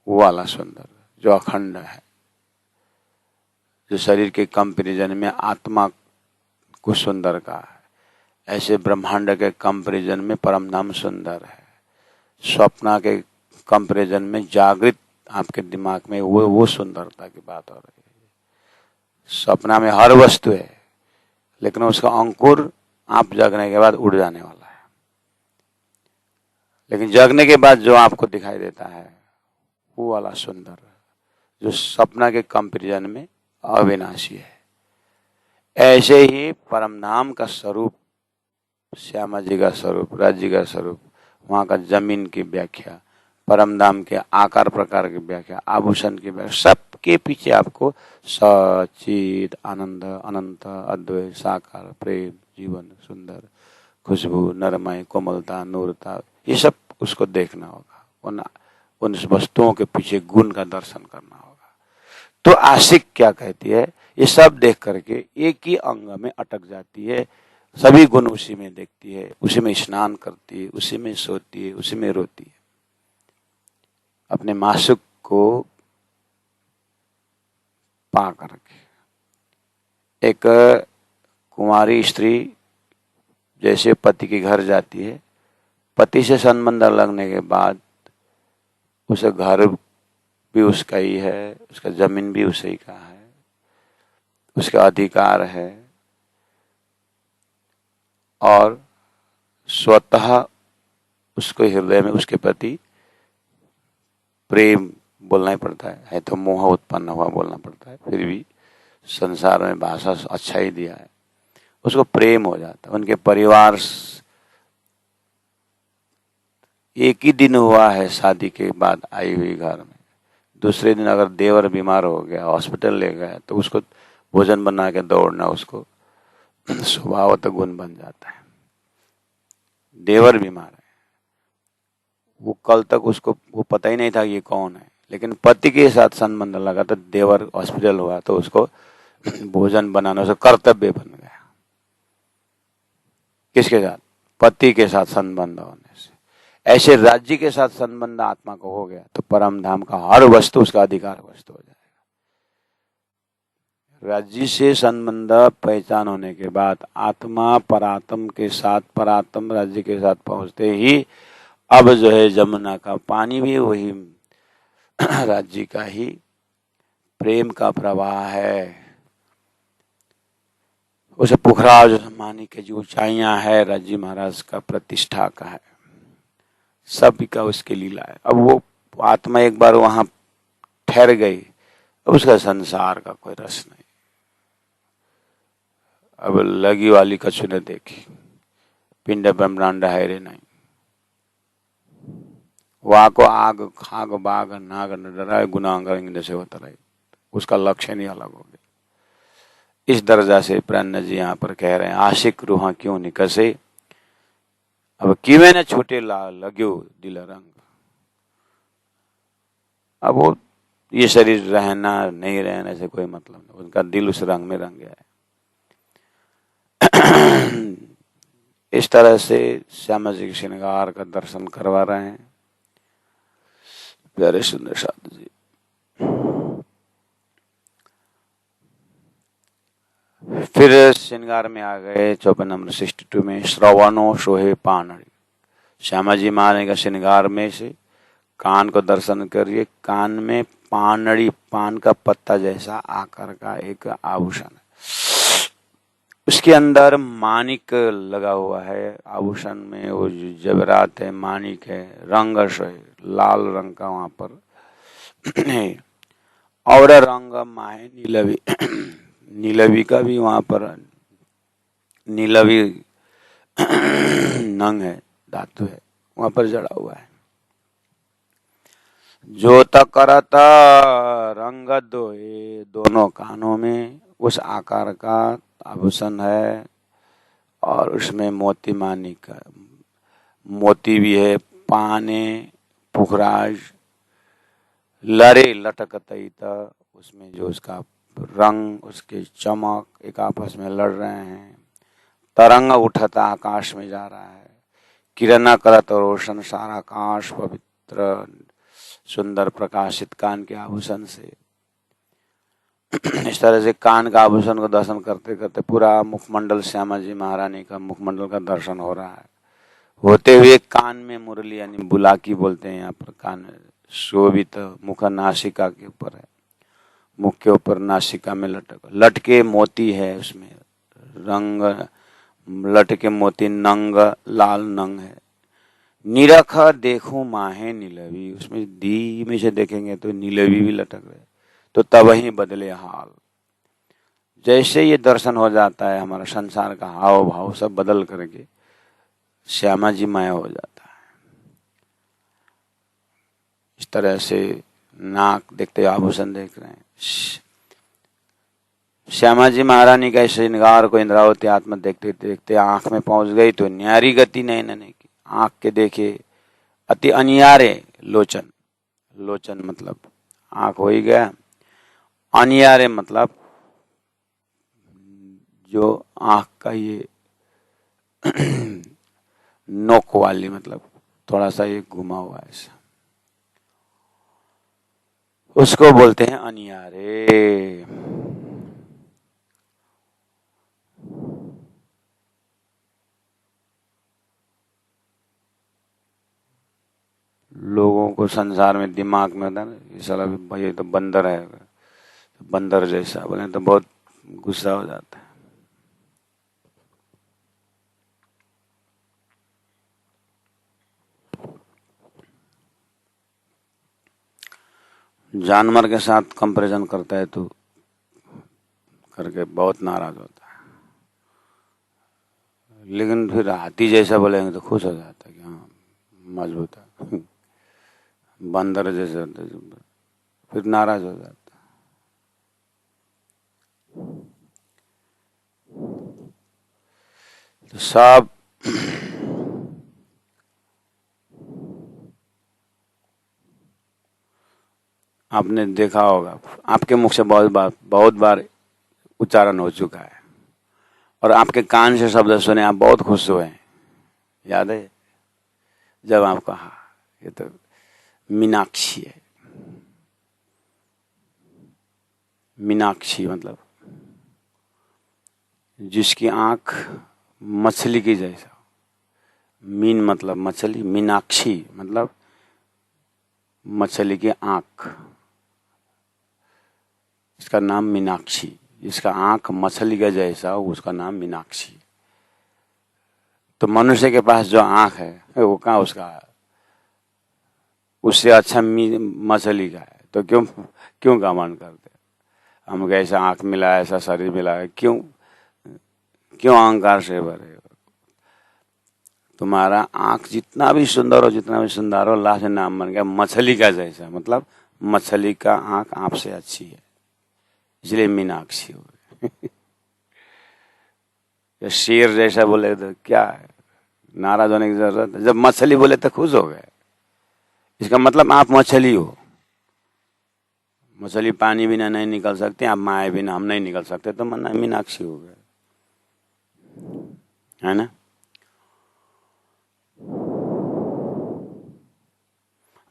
S1: वो वाला सुंदर जो अखंड है, जो शरीर के कंपैरिजन में आत्मा को सुंदर कहा है। ऐसे ब्रह्मांड के कंपैरिजन में परमधाम सुंदर है। स्वप्न के कंपैरिजन में जागृत आपके दिमाग में वो सुंदरता की बात हो रही है। स्वप्न में हर वस्तु है, लेकिन उसका अंकुर आप जगने के बाद उड़ जाने वाला है। लेकिन जगने के बाद जो आपको दिखाई देता है वो वाला सुंदर, जो स्वप्न के कंपैरिजन में अविनाशी है। ऐसे ही परमधाम का स्वरूप, श्यामा जी का स्वरूप, राज्य जी का स्वरूप, वहां का जमीन की व्याख्या, परमधाम के आकार प्रकार की व्याख्या, आभूषण की व्याख्या, सबके पीछे आपको सचित आनंद, अनंत, अद्वैत, साकार, प्रेम, जीवन, सुंदर, खुशबू, नरमय, कोमलता, नूरता, ये सब उसको देखना होगा। उन वस्तुओं के पीछे गुण का दर्शन करना होगा। तो आशिक क्या कहती है? ये सब देख करके एक ही अंग में अटक जाती है, सभी गुण उसी में देखती है, उसी में स्नान करती है, उसी में सोती है, उसी में रोती है। अपने मासुक को पा करके एक कुंवारी स्त्री जैसे पति के घर जाती है, पति से संबंध लगने के बाद उसे घर भी उसका ही है, उसका जमीन भी उसी का है, उसका अधिकार है, और स्वतः उसको हृदय में उसके प्रति प्रेम बोलना ही पड़ता है तो मोह उत्पन्न हुआ बोलना पड़ता है, फिर भी संसार में भाषा अच्छा ही दिया है, उसको प्रेम हो जाता है। उनके परिवार, एक ही दिन हुआ है शादी के बाद आई हुई घर में, दूसरे दिन अगर देवर बीमार हो गया, हॉस्पिटल ले गया, तो उसको भोजन बना के दौड़ना उसको स्वभावत गुण बन जाता है। देवर बीमार है, वो कल तक उसको वो पता ही नहीं था ये कौन है, लेकिन पति के साथ संबंध लगा तो देवर हॉस्पिटल हुआ तो उसको भोजन बनाना उसका कर्तव्य बन गया। किसके साथ? पति के साथ संबंध होने से। ऐसे राज्य के साथ संबंध आत्मा को हो गया तो परम धाम का हर वस्तु उसका अधिकार वस्तु हो जाएगा। राज्य से संबंध पहचान होने के बाद आत्मा परात्म के साथ, परात्म राज्य के साथ पहुंचते ही अब जो है जमुना का पानी भी वही राज्य का ही प्रेम का प्रवाह है। उसे पुखराज मानी के जो ऊंचाइयां है राज्य महाराज का प्रतिष्ठा का है, सभी का उसके लीला है। अब वो आत्मा एक बार वहां ठहर गई, अब उसका संसार का कोई रस नहीं। अब लगी वाली कछु ने देखी, पिंड ब्रह्मांड है रे नहीं। वाको आग खाग बाग नाग न डराए, गुनाह से होता रहे। उसका लक्ष्य नहीं अलग हो गया। इस दर्जा से प्राण जी यहाँ पर कह रहे हैं, आशिक रूहा क्यों निकसे, अब किवे न छूटे लग्यो दिल रंग। अब वो ये शरीर रहना नहीं रहने से कोई मतलब नहीं, उनका दिल उस रंग में रंग गया है। इस तरह से श्यामा जी के श्रृंगार का दर्शन करवा रहे हैं प्यारे सुंदर साधु जी। फिर श्रृंगार में आ गए 54 नंबर 62 में, श्रवणो सोहे पानड़ी। श्यामा जी महाराज का श्रृंगार में से कान को दर्शन करिए। कान में पानड़ी, पान का पत्ता जैसा आकार का एक आभूषण है, उसके अंदर मानिक लगा हुआ है। आभूषण में वो जबरात है, मानिक है, रंग है लाल रंग का वहां पर है, और रंग माहे नीलवी नीलवी का भी वहां पर नीलवी नंग है, धातु है, वहां पर जड़ा हुआ है। जो करत रंग दोए, दोनों कानों में उस आकार का आभूषण है, और उसमें मोती मानिक, मोती भी है, पाने पुखराज लरे लटकत, उसमें जो उसका रंग, उसके चमक एक आपस में लड़ रहे हैं। तरंग उठता आकाश में जा रहा है, किरण करत रोशन सारा आकाश पवित्र सुंदर प्रकाशित कान के आभूषण से। इस तरह से कान का आभूषण को दर्शन करते करते पूरा मुखमंडल श्यामा जी महारानी का मुखमंडल का दर्शन हो रहा है। होते हुए कान में मुरली यानी बुलाकी बोलते हैं यहाँ पर, कान शोभित मुख नासिका के ऊपर है, मुख के ऊपर नासिका में लटके मोती है, उसमें रंग लटके मोती, नंग लाल नंग है। निरख देखूं माहे नीलवी, उसमें दी में से देखेंगे तो नीलवी भी लटक रहे, तो तब ही बदले हाल। जैसे ये दर्शन हो जाता है, हमारा संसार का हाव भाव सब बदल करके श्यामा जी माया हो जाता है। इस तरह से नाक देखते आभूषण देख रहे हैं। श्यामा जी महारानी का श्रृंगार को इंद्रावती आत्मा देखते देखते आंख में पहुंच गई, तो न्यारी गति नयन की, आंख के देखे अति अनियारे लोचन। लोचन मतलब आंख हो ही गया, अनियारे मतलब जो आंख का ये नोक वाली, मतलब थोड़ा सा ये घुमा हुआ ऐसा, उसको बोलते हैं अनियारे। लोगों को संसार में दिमाग में होता है ना, ये साला भाई तो बंदर है, बंदर जैसा बोले तो बहुत गुस्सा हो जाता है। जानवर के साथ कंपैरिजन करता है तो करके बहुत नाराज होता है, लेकिन फिर हाथी जैसा बोलेंगे तो खुश हो जाता है कि हाँ मजबूत है। बंदर जैसे फिर नाराज हो जाता है। तो सब आपने देखा होगा, आपके मुख से बहुत बार उच्चारण हो चुका है, और आपके कान से शब्द सुने आप बहुत खुश हुए हैं। याद है जब आप कहा ये तो मीनाक्षी है। मीनाक्षी मतलब जिसकी आंख मछली की जैसा, मीन मतलब मछली, मीनाक्षी मतलब मछली की आंख, इसका नाम मीनाक्षी। जिसका आंख मछली का जैसा उसका नाम मीनाक्षी। तो मनुष्य के पास जो आंख है वो कहाँ उसका है, उससे अच्छा मछली का है, तो क्यों क्यों घमंड करते? हमको ऐसा आंख मिला है, ऐसा शरीर मिला है, क्यों क्यों अहंकार से भरे हो? तुम्हारा आंख जितना भी सुंदर हो, जितना भी सुंदर हो, अल्लाह से नाम बन गया मछली का जैसा, मतलब मछली का आंख आपसे अच्छी है, इसलिए मीनाक्षी हो गई। या शेर जैसा बोले तो क्या है, नाराज होने की जरूरत है? जब मछली बोले तो खुश हो गए, इसका मतलब आप मछली हो। मछली पानी बिना नहीं निकल सकती, आप माए बिना हम नहीं निकल सकते, तो मन मीनाक्षी हो गए, है ना?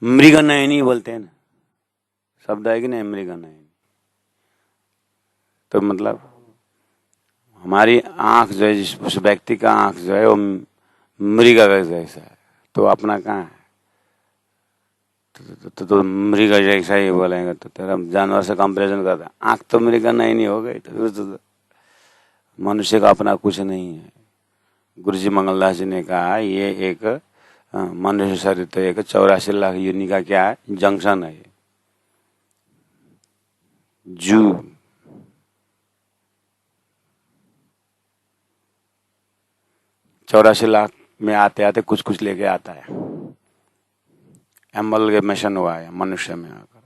S1: मृगनयनी बोलते हैं ना, शब्द है कि नहीं, मृगनयनी। तो मतलब हमारी आंख जो है, उस व्यक्ति का आंख जो है वो मृग जैसा है, तो अपना कहाँ है? तो मृग जैसा ही बोलेंगे तो तेरा जानवर से कंपैरिजन करता है, आंख तो मृगनयनी हो गई, तो मनुष्य का अपना कुछ नहीं है। गुरुजी मंगलदास जी ने कहा ये एक मनुष्य शरीर तो एक 84 लाख यूनि का क्या है, जंक्शन है, जू। चौरासी लाख में आते आते कुछ कुछ लेके आता है, एमलगेमेशन हुआ है मनुष्य में आकर।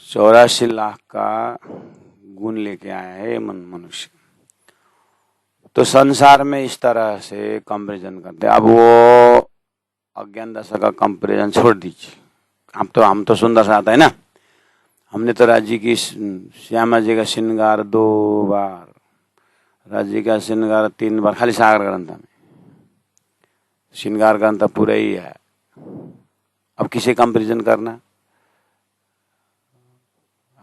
S1: 84 लाख का गुण लेके आया है मनुष्य। तो संसार में इस तरह से कंपैरिजन करते हैं। अब वो अज्ञान दशा का कंपैरिजन छोड़ दीजिए, हम तो सुंदर सा आता है ना। हमने तो राज्य की श्यामा जी का श्रृंगार 2 बार, राज्य का श्रृंगार 3 बार, खाली सागर ग्रंथ में श्रृंगार ग्रंथ पूरा ही है। अब किसे कंपैरिजन करना?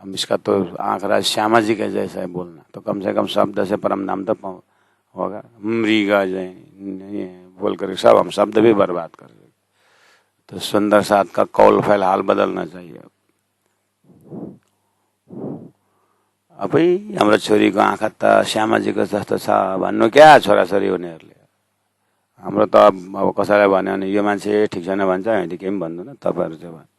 S1: हम इसका तो आंख राज श्यामा जी का जैसा है बोलना, तो कम से कम शब्द से परम नाम तो होगा। मृगा जय बोल कर सब हम शब्द भी बर्बाद कर रहे। तो सुंदर साथ का कौल फैल हाल बदलना चाहिए। अब भाई हाम्रो छोरीको आँखा त श्यामाजीको जस्तो छ भन्नु क्या छोराछोरी उनीहरूले। हाम्रो त अब कसैलाई भन्यो भने यो मान्छे ठिक छैन भन्छ, हामी केही पनि भन्दैन, तपाईँहरू चाहिँ भन्नु।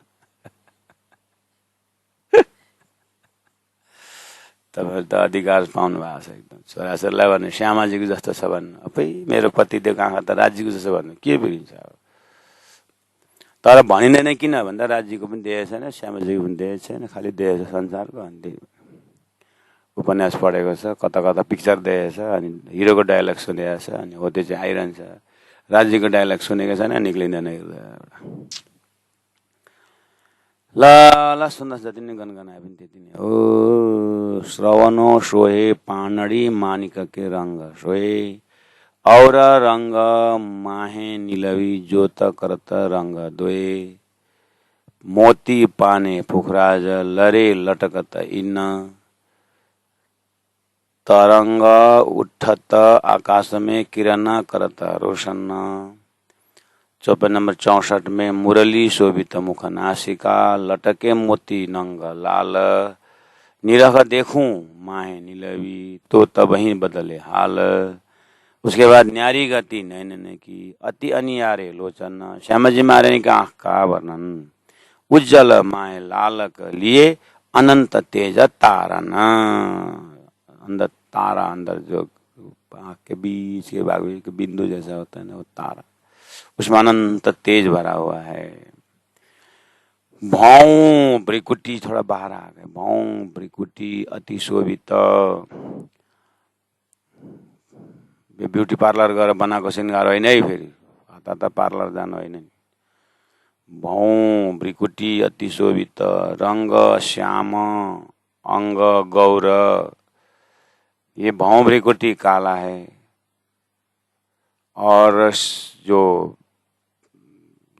S1: तपाईँहरू त अधिकार पाउनु भएको छ एकदम। छोराछोरीलाई भन्नु श्यामाजीको जस्तो छ भन्नु, अब मेरो पतिदेवको आँखा त राज्यको जस्तो भन्नु के बुझिन्छ अब। तर भनिँदैन किन भन्दा राज्यको पनि देखेको छैन, श्यामाजीको पनि देखेको छैन, खालि देखेको छ संसारको। अनि उपन्यास पढेको छ, कता कता पिक्चर देखेको छ, अनि हिरोको डायलग सुनेको छ, अनि हो त्यो चाहिँ आइरहन्छ। राज्यको डायलग सुनेको छैन, निक्लिँदैन हृदयबाट। ल ल सुन्नुहोस्, जति नै गनगनाए पनि त्यति नै हो। श्रवणो सोहे पानडी मानिक के रंग सोहे, और रंग माहे निलवी जोत करत रंग दोए, मोती पाने पुखराज लरे लटकत इन, तरंग उठत आकाश में किरण करत रोशन। चौपाई नंबर 64 में मुरली शोभित मुख नासिका, लटके मोती नंग लाल, निरख देखूं माहे निलवी तो तब ही बदले हाल। उसके बाद न्यारी गति नैन की अति अनियारे लोचन, श्यामाजी महारानी का आंख का वर्णन, उज्जवल माहे लालक लिए अनंत तेज तारन। अंदर तारा, अंदर जो आंख के बीच के भाग के बिंदु जैसा होता है ना, वो तारा, उसमें अनंत तेज भरा हुआ है। भौं ब्रिकुटी थोड़ा बाहर आ गए, भौं ब्रिकुटी अति शोभित, ब्यूटी पार्लर गएर बनाएको श्रृंगार होइन है, फेरि हतार त पार्लर जानु होइन। भौं ब्रिकुटी अति शोभित, रंग श्याम अंग गौर, ये भौं ब्रिकुटी काला है, और जो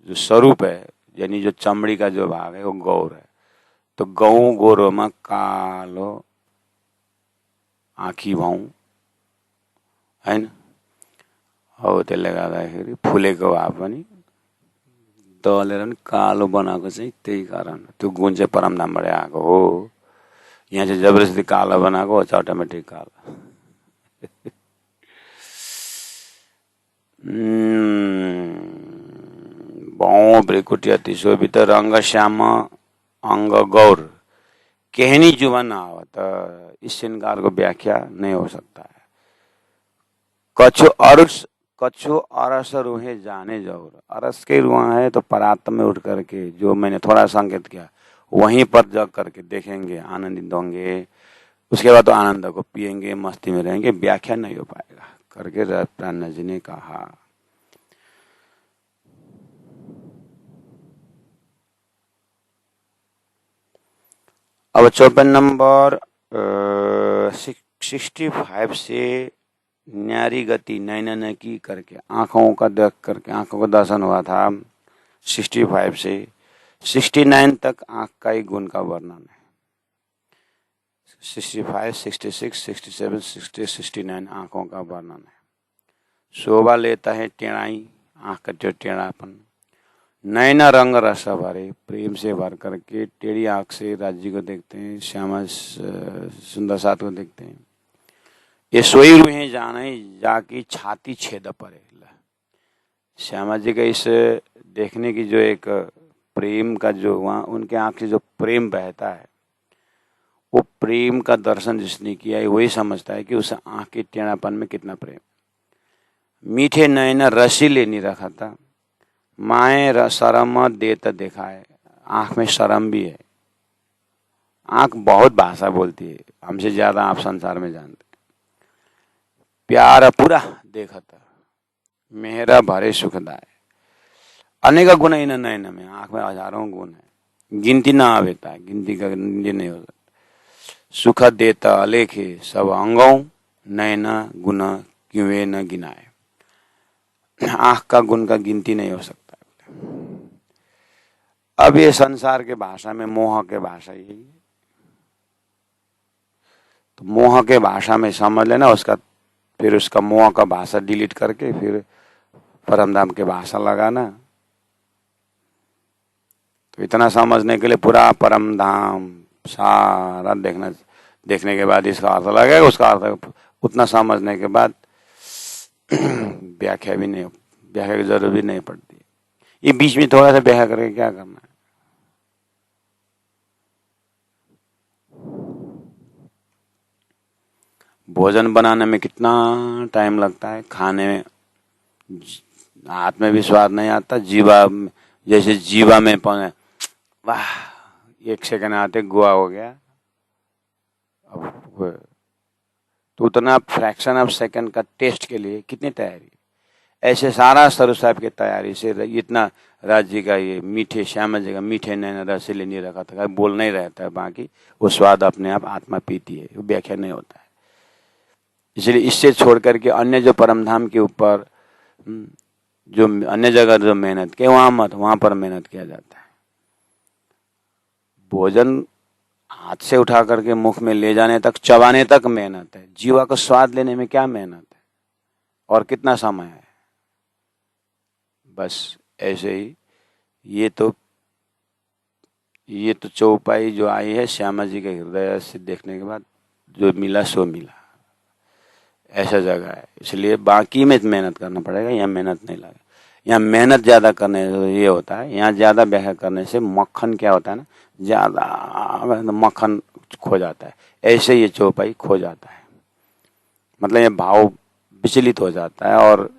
S1: स्वरूप है यानी जो चमड़ी का जो भाग है वो गौर है। तो गौ गोरोमा कालो आँखी भौं हैन, हो त्यसले गर्दाखेरि फुलेको भए पनि दलेर पनि कालो बनाएको चाहिँ त्यही कारण, त्यो गुण चाहिँ परमधामबाट आएको हो। यहाँ चाहिँ जबरजस्ती कालो बनाएको हो, अटोमेटिक कालो। बौ भ्रिकुटी अति शोभित रंग श्याम अंग गौर कहनी जुबन आवत। इस श्रृंगार को व्याख्या नहीं हो सकता है। कछु अरस रूहे जाने जौर, अरस के रुआ है तो परात्म में उठ करके जो मैंने थोड़ा संकेत किया वहीं पर जग करके देखेंगे, आनंदित होंगे, उसके बाद तो आनंद को पिएंगे, मस्ती में रहेंगे, व्याख्या नहीं हो पाएगा करके प्राण जी ने कहा। अब 54 नंबर 65 से न्यारी गति नैनन की करके आंखों का देख करके आंखों का दर्शन हुआ था। 65 से 69 तक आंख का ही गुण का वर्णन है। 65, 66, 67, 60, 69 आंखों का वर्णन है। शोभा लेता है टेढ़ाई, आंख का जो टेढ़ापन, नैना रंग रस भरे, प्रेम से भर करके टेढ़ी आंख से राज्य को देखते हैं, श्यामा सुंदर साथ को देखते हैं। ये सोई रूहें जाने जाकी छाती छेद परे। श्यामा जी का इस देखने की जो एक प्रेम का जो वहाँ उनके आंख से जो प्रेम बहता है, वो प्रेम का दर्शन जिसने किया है वही समझता है कि उस आंख के टेढ़ापन में कितना प्रेम। मीठे नयन रसीले नहीं रखा था, माए शरम देत देखा है। आंख में शर्म भी है। आंख बहुत भाषा बोलती है, हमसे ज्यादा आप संसार में जानते। प्यार पूरा देखा था, मेहरा भरे सुखदाय, अनेक गुण इन नयन में, आंख में हजारों गुण है, गिनती ना आवेता, गिनती का नहीं हो सकता। सुख देता अलेखे सब अंगों, नयना गुण क्यों न गिनाए। आंख का गुण का गिनती नहीं हो सकता। अब ये संसार के भाषा में मोह के भाषा यही है, तो मोह के भाषा में समझ लेना, उसका फिर उसका मोह का भाषा डिलीट करके फिर परमधाम के भाषा लगाना। तो इतना समझने के लिए पूरा परमधाम सारा देखने के बाद इसका अर्थ लगेगा। उसका अर्थ उतना समझने के बाद व्याख्या की जरूरत भी नहीं पड़ती। ये बीच में थोड़ा सा व्याख्या करके क्या करना है। भोजन बनाने में कितना टाइम लगता है, खाने में हाथ में भी स्वाद नहीं आता, जीवा जैसे जीवा में वाह 1 सेकंड आते गुआ हो गया। अब तो उतना फ्रैक्शन ऑफ सेकंड का टेस्ट के लिए कितनी तैयारी। ऐसे सारा सरू साहब की तैयारी से इतना राज्य का ये मीठे श्यामा जी का मीठे नैना रसीले नहीं रखा था, बोल नहीं रहता है, बाकी वो स्वाद अपने आप आत्मा पीती है, वो व्याख्या नहीं होता है। इसलिए इससे छोड़ करके अन्य जो परमधाम के ऊपर जो अन्य जगह जो मेहनत के वहां पर मेहनत किया जाता है। भोजन हाथ से उठा करके मुख में ले जाने तक, चबाने तक मेहनत है। जीवा को स्वाद लेने में क्या मेहनत है और कितना समय है। बस ऐसे ही ये तो चौपाई जो आई है श्यामा जी के हृदय से देखने के बाद जो मिला सो मिला, ऐसा जगह है। इसलिए बाकी में मेहनत करना पड़ेगा, यहाँ मेहनत नहीं लगे। यहाँ मेहनत ज्यादा करने से ये होता है, यहाँ ज्यादा व्याख्या करने से मक्खन क्या होता है ना, ज्यादा मक्खन खो जाता है। ऐसे ये चौपाई खो जाता है, मतलब ये भाव विचलित हो जाता है। और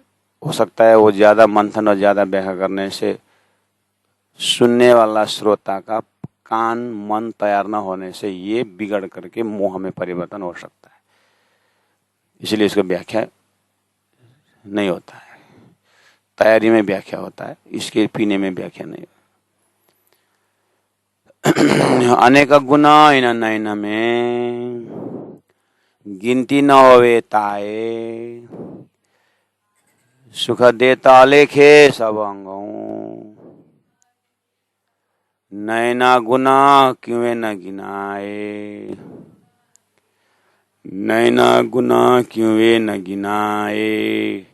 S1: हो सकता है वो ज्यादा मंथन और ज्यादा व्याख्या करने से सुनने वाला श्रोता का कान मन तैयार न होने से ये बिगड़ करके मोह में परिवर्तन हो सकता है। इसलिए इसको व्याख्या नहीं होता है, तैयारी में व्याख्या होता है, इसके पीने में व्याख्या नहीं। अनेक गुण इन नयन में, गिनती न होवे ताए, सुख देता लेखे सब अंगों, नैना गुना क्यों न गिनाए, नैना गुना क्यों न गिनाए।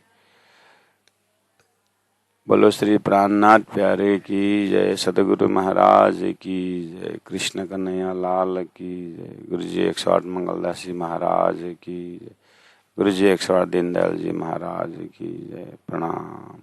S1: बोलो श्री प्राणनाथ प्यारे की जय, सतगुरु महाराज की जय, कृष्ण कन्हैया लाल की जय, गुरु जी 108 मंगलदास जी महाराज की जय, गुरु जी 108 दीनदयाल जी महाराज की जय। प्रणाम।